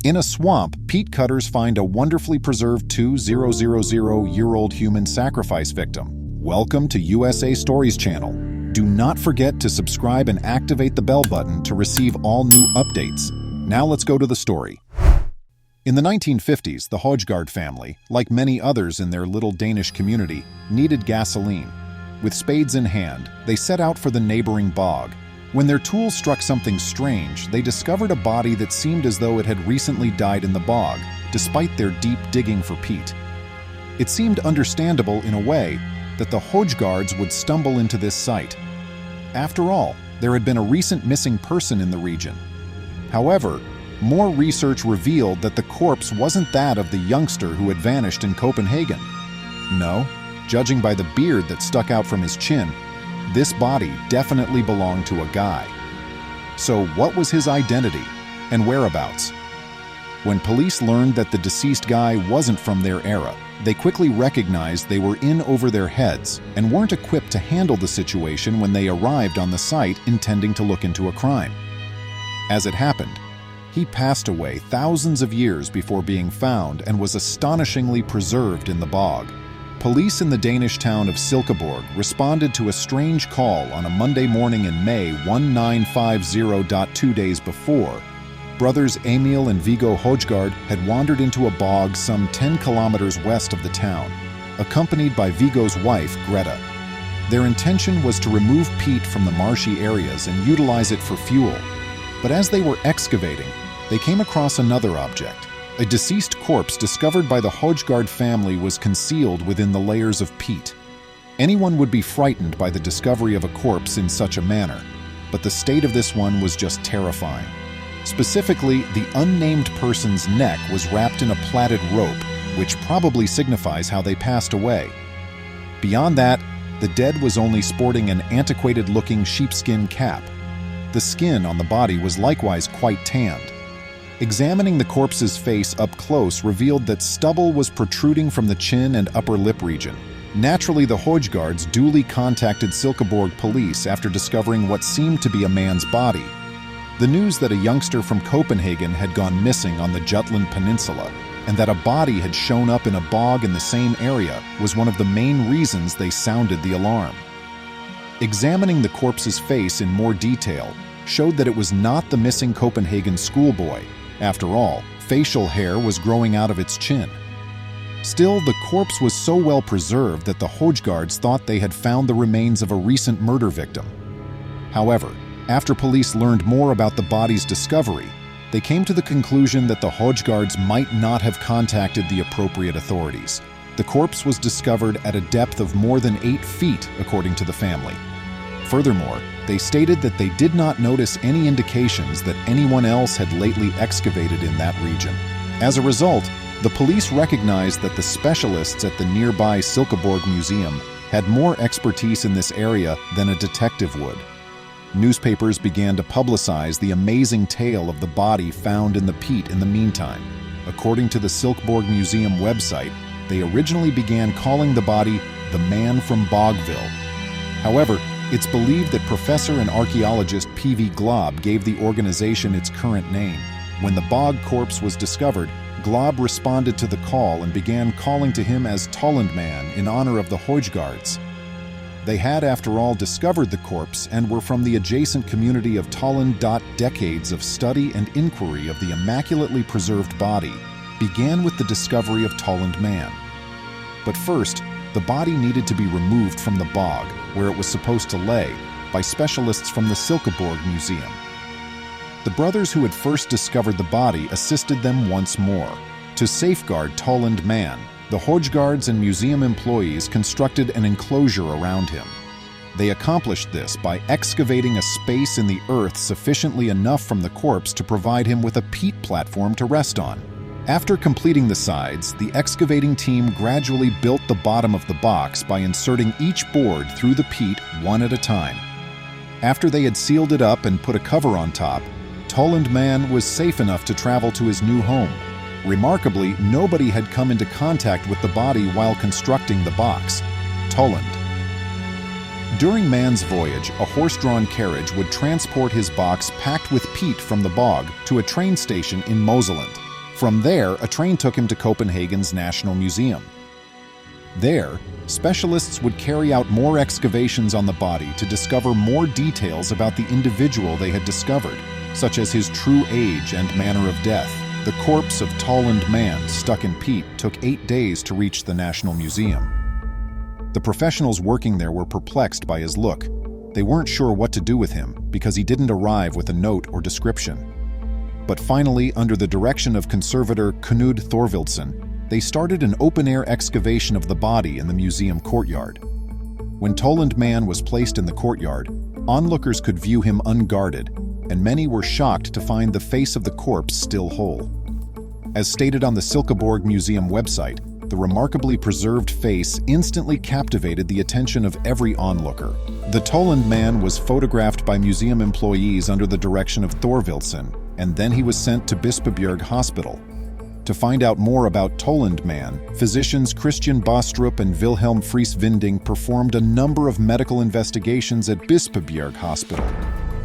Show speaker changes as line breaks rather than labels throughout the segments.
In a swamp, peat cutters find a wonderfully preserved 2,000-year-old human sacrifice victim. Welcome to USA Stories channel. Do not forget to subscribe and activate the bell button to receive all new updates. Now let's go to the story. In the 1950s, the Højgaard family, like many others in their little Danish community, needed gasoline. With spades in hand, they set out for the neighboring bog. When their tools struck something strange, they discovered a body that seemed as though it had recently died in the bog, despite their deep digging for peat. It seemed understandable in a way that the Højgaards would stumble into this site. After all, there had been a recent missing person in the region. However, more research revealed that the corpse wasn't that of the youngster who had vanished in Copenhagen. No, judging by the beard that stuck out from his chin, this body definitely belonged to a guy. So what was his identity and whereabouts? When police learned that the deceased guy wasn't from their era, they quickly recognized they were in over their heads and weren't equipped to handle the situation when they arrived on the site intending to look into a crime. As it happened, he passed away thousands of years before being found and was astonishingly preserved in the bog. Police in the Danish town of Silkeborg responded to a strange call on a Monday morning in May 1950. 2 days before, brothers Emil and Viggo Højgaard had wandered into a bog some 10 kilometers west of the town, accompanied by Viggo's wife, Greta. Their intention was to remove peat from the marshy areas and utilize it for fuel. But as they were excavating, they came across another object. A deceased corpse discovered by the Højgaard family was concealed within the layers of peat. Anyone would be frightened by the discovery of a corpse in such a manner, but the state of this one was just terrifying. Specifically, the unnamed person's neck was wrapped in a plaited rope, which probably signifies how they passed away. Beyond that, the dead was only sporting an antiquated-looking sheepskin cap. The skin on the body was likewise quite tanned. Examining the corpse's face up close revealed that stubble was protruding from the chin and upper lip region. Naturally, the Højgaards duly contacted Silkeborg police after discovering what seemed to be a man's body. The news that a youngster from Copenhagen had gone missing on the Jutland Peninsula and that a body had shown up in a bog in the same area was one of the main reasons they sounded the alarm. Examining the corpse's face in more detail showed that it was not the missing Copenhagen schoolboy. After all, facial hair was growing out of its chin. Still, the corpse was so well preserved that the Højgaards thought they had found the remains of a recent murder victim. However, after police learned more about the body's discovery, they came to the conclusion that the Højgaards might not have contacted the appropriate authorities. The corpse was discovered at a depth of more than 8 feet, according to the family. Furthermore, they stated that they did not notice any indications that anyone else had lately excavated in that region. As a result, the police recognized that the specialists at the nearby Silkeborg Museum had more expertise in this area than a detective would. Newspapers began to publicize the amazing tale of the body found in the peat in the meantime. According to the Silkeborg Museum website, they originally began calling the body the Man from Bogville. However, it's believed that professor and archaeologist P.V. Glob gave the organization its current name. When the bog corpse was discovered, Glob responded to the call and began calling to him as Tollandman in honor of the Højgaards. They had, after all, discovered the corpse and were from the adjacent community of Tolland. Decades of study and inquiry of the immaculately preserved body began with the discovery of Tollandman. But first, the body needed to be removed from the bog, where it was supposed to lay, by specialists from the Silkeborg Museum. The brothers who had first discovered the body assisted them once more. To safeguard Tollandman, the Højgaards and museum employees constructed an enclosure around him. They accomplished this by excavating a space in the earth sufficiently enough from the corpse to provide him with a peat platform to rest on. After completing the sides, the excavating team gradually built the bottom of the box by inserting each board through the peat one at a time. After they had sealed it up and put a cover on top, Tollandman was safe enough to travel to his new home. Remarkably, nobody had come into contact with the body while constructing the box. Tolland. During man's voyage, a horse-drawn carriage would transport his box packed with peat from the bog to a train station in Moseland. From there, a train took him to Copenhagen's National Museum. There, specialists would carry out more excavations on the body to discover more details about the individual they had discovered, such as his true age and manner of death. The corpse of Toland man stuck in peat took 8 days to reach the National Museum. The professionals working there were perplexed by his look. They weren't sure what to do with him because he didn't arrive with a note or description. But finally, under the direction of conservator Knud Thorvaldsen, they started an open-air excavation of the body in the museum courtyard. When Toland man was placed in the courtyard, onlookers could view him unguarded, and many were shocked to find the face of the corpse still whole. As stated on the Silkeborg Museum website, the remarkably preserved face instantly captivated the attention of every onlooker. The Toland man was photographed by museum employees under the direction of Thorvaldsen, and then he was sent to Bispebjerg Hospital. To find out more about Toland man, physicians Christian Bostrup and Wilhelm Friis Vinding performed a number of medical investigations at Bispebjerg Hospital.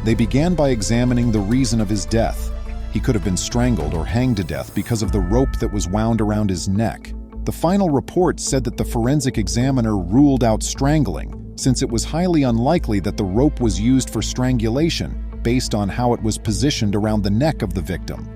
They began by examining the reason of his death. He could have been strangled or hanged to death because of the rope that was wound around his neck. The final report said that the forensic examiner ruled out strangling, since it was highly unlikely that the rope was used for strangulation based on how it was positioned around the neck of the victim.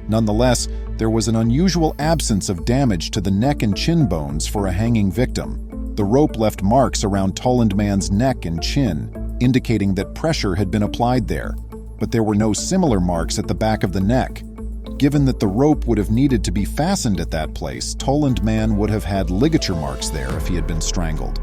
Nonetheless, there was an unusual absence of damage to the neck and chin bones for a hanging victim. The rope left marks around Toland man's neck and chin, indicating that pressure had been applied there, but there were no similar marks at the back of the neck. Given that the rope would have needed to be fastened at that place, Toland man would have had ligature marks there if he had been strangled.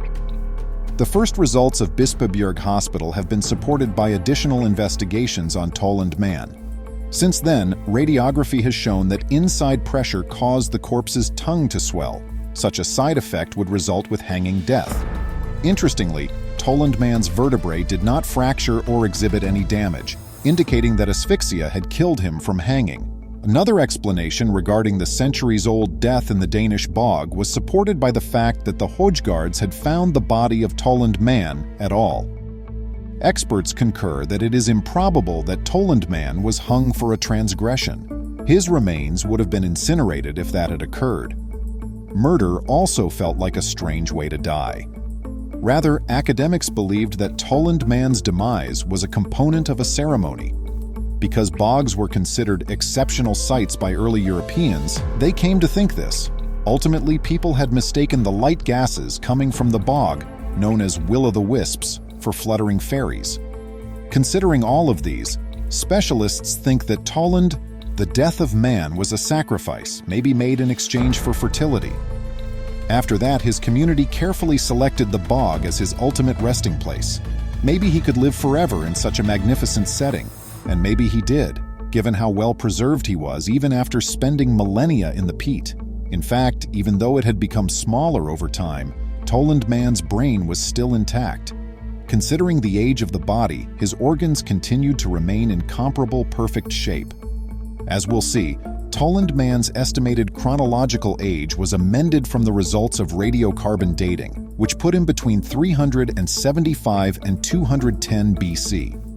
The first results of Bispebjerg Hospital have been supported by additional investigations on Toland man. Since then, radiography has shown that inside pressure caused the corpse's tongue to swell. Such a side effect would result with hanging death. Interestingly, Toland man's vertebrae did not fracture or exhibit any damage, indicating that asphyxia had killed him from hanging. Another explanation regarding the centuries-old death in the Danish bog was supported by the fact that the Højgaards had found the body of Toland man at all. Experts concur that it is improbable that Toland man was hung for a transgression. His remains would have been incinerated if that had occurred. Murder also felt like a strange way to die. Rather, academics believed that Toland man's demise was a component of a ceremony. Because bogs were considered exceptional sites by early Europeans, they came to think this. Ultimately, people had mistaken the light gases coming from the bog, known as will-o'-the-wisps, for fluttering fairies. Considering all of these, specialists think that Toland, the death of man, was a sacrifice, maybe made in exchange for fertility. After that, his community carefully selected the bog as his ultimate resting place. Maybe he could live forever in such a magnificent setting. And maybe he did, given how well preserved he was even after spending millennia in the peat. In fact, even though it had become smaller over time, Toland man's brain was still intact. Considering the age of the body, his organs continued to remain in comparable perfect shape. As we'll see, Toland man's estimated chronological age was amended from the results of radiocarbon dating, which put him between 375 and 210 BC.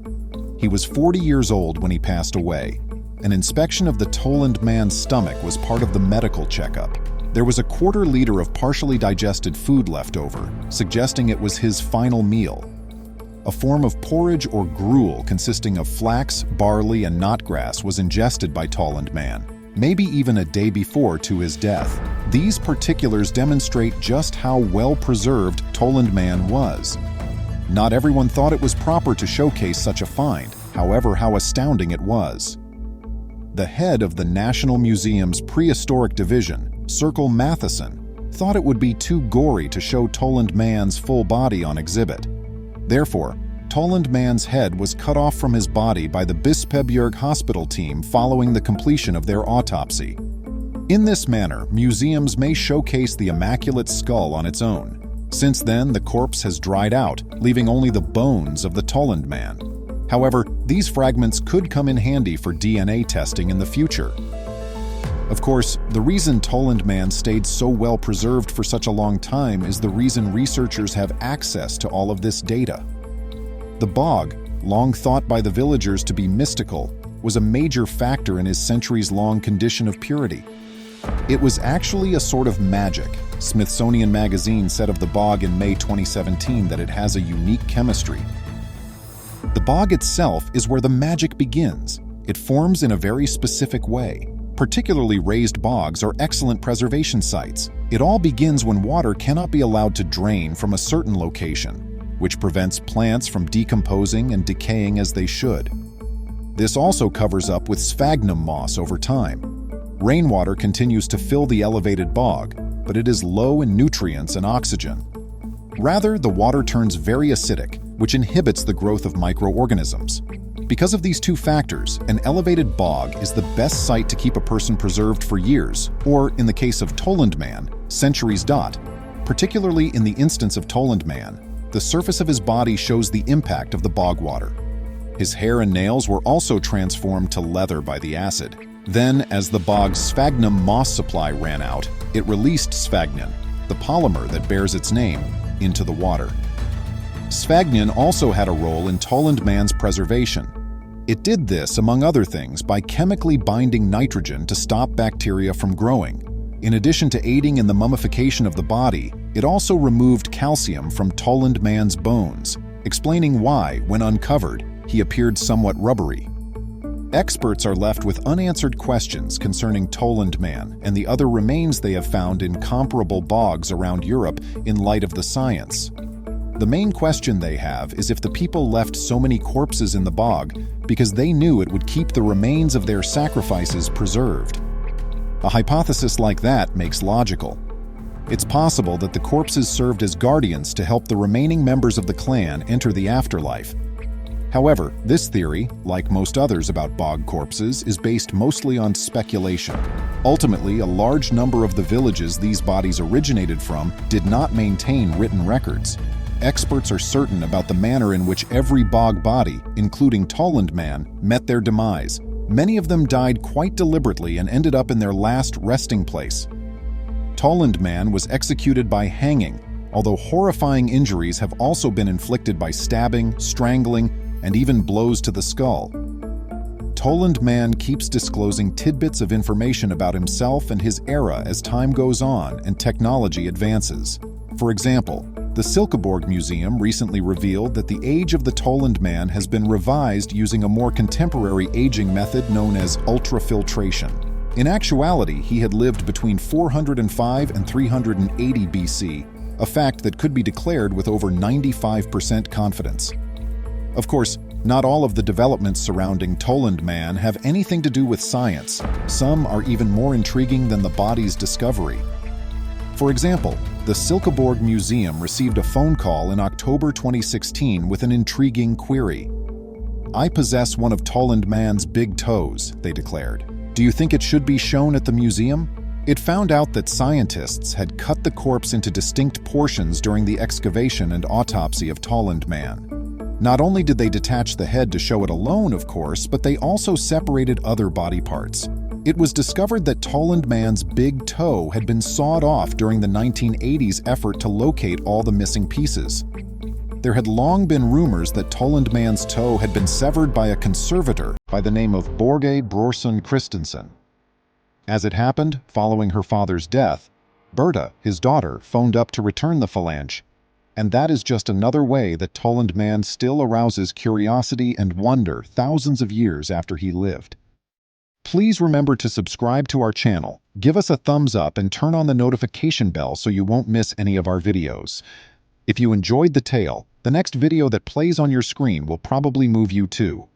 He was 40 years old when he passed away. An inspection of the Toland man's stomach was part of the medical checkup. There was a quarter liter of partially digested food left over, suggesting it was his final meal. A form of porridge or gruel consisting of flax, barley, and knotgrass was ingested by Toland man, maybe even a day before to his death. These particulars demonstrate just how well preserved Toland man was. Not everyone thought it was proper to showcase such a find, however how astounding it was. The head of the National Museum's Prehistoric Division, Circle Matheson, thought it would be too gory to show Toland man's full body on exhibit. Therefore, Toland man's head was cut off from his body by the Bispebjerg Hospital team following the completion of their autopsy. In this manner, museums may showcase the immaculate skull on its own. Since then, the corpse has dried out, leaving only the bones of the Toland man. However, these fragments could come in handy for DNA testing in the future. Of course, the reason Toland man stayed so well preserved for such a long time is the reason researchers have access to all of this data. The bog, long thought by the villagers to be mystical, was a major factor in his centuries-long condition of purity. It was actually a sort of magic. Smithsonian Magazine said of the bog in May 2017 that it has a unique chemistry. The bog itself is where the magic begins. It forms in a very specific way. Particularly raised bogs are excellent preservation sites. It all begins when water cannot be allowed to drain from a certain location, which prevents plants from decomposing and decaying as they should. This also covers up with sphagnum moss over time. Rainwater continues to fill the elevated bog, but it is low in nutrients and oxygen. Rather, the water turns very acidic, which inhibits the growth of microorganisms. Because of these two factors, an elevated bog is the best site to keep a person preserved for years, or, in the case of Toland Man, centuries. Particularly in the instance of Toland Man, the surface of his body shows the impact of the bog water. His hair and nails were also transformed to leather by the acid. Then, as the bog's sphagnum moss supply ran out, it released sphagnum, the polymer that bears its name, into the water. Sphagnum also had a role in Toland Man's preservation. It did this, among other things, by chemically binding nitrogen to stop bacteria from growing. In addition to aiding in the mummification of the body, it also removed calcium from Toland Man's bones, explaining why, when uncovered, he appeared somewhat rubbery. Experts are left with unanswered questions concerning Toland Man and the other remains they have found in comparable bogs around Europe in light of the science. The main question they have is if the people left so many corpses in the bog because they knew it would keep the remains of their sacrifices preserved. A hypothesis like that makes logical. It's possible that the corpses served as guardians to help the remaining members of the clan enter the afterlife. However, this theory, like most others about bog corpses, is based mostly on speculation. Ultimately, a large number of the villages these bodies originated from did not maintain written records. Experts are certain about the manner in which every bog body, including Toland Man, met their demise. Many of them died quite deliberately and ended up in their last resting place. Toland Man was executed by hanging, although horrifying injuries have also been inflicted by stabbing, strangling, and even blows to the skull. Toland Man keeps disclosing tidbits of information about himself and his era as time goes on and technology advances. For example, the Silkeborg Museum recently revealed that the age of the Toland Man has been revised using a more contemporary aging method known as ultrafiltration. In actuality, he had lived between 405 and 380 BC, a fact that could be declared with over 95% confidence. Of course, not all of the developments surrounding Toland Man have anything to do with science. Some are even more intriguing than the body's discovery. For example, the Silkeborg Museum received a phone call in October 2016 with an intriguing query. "I possess one of Toland Man's big toes," they declared. "Do you think it should be shown at the museum?" It found out that scientists had cut the corpse into distinct portions during the excavation and autopsy of Toland Man. Not only did they detach the head to show it alone, of course, but they also separated other body parts. It was discovered that Toland Man's big toe had been sawed off during the 1980s effort to locate all the missing pieces. There had long been rumors that Toland Man's toe had been severed by a conservator by the name of Borge Brorson Christensen. As it happened, following her father's death, Berta, his daughter, phoned up to return the phalange. And that is just another way that Toland Man still arouses curiosity and wonder thousands of years after he lived. Please remember to subscribe to our channel, give us a thumbs up, and turn on the notification bell so you won't miss any of our videos. If you enjoyed the tale, the next video that plays on your screen will probably move you too.